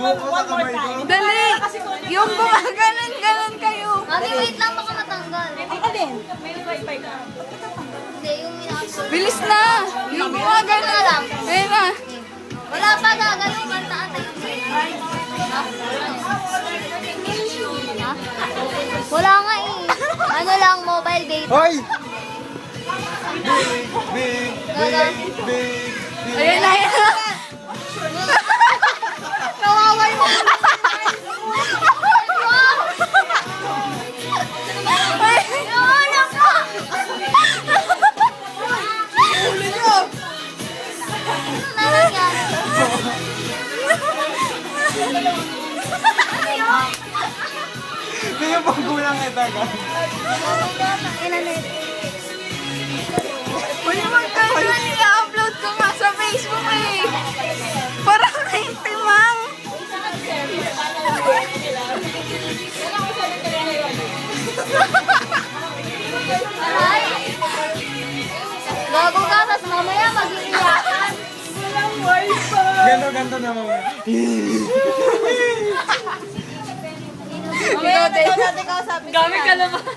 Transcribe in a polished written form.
one more time. Dali! Yung gumaganon-ganon kayo. Mami, wait lang, baka matanggal. Ako din. May wifi ka. Hindi, yung ina-upload. Bilis na! Yung gumaganon. Ayun na. Wala pa gagawin, kanta tayo. Ha? Wala nga eh. Ano lang, mobile data. Hoy! Big, Gaga. big. Ayun na, ayun na. Kawawa yung Ano po? Ulo nyo! Ano na nangyari? Hindi yung pagkulang ito ka. Uy, magkakaroon i-upload ko nga sa Facebook eh. Para kayong timang. Aray! Gago ka, tas mamaya mag-iiyakan. Walang wifi. Ganto naman. Ikaw din. Gamit ka naman.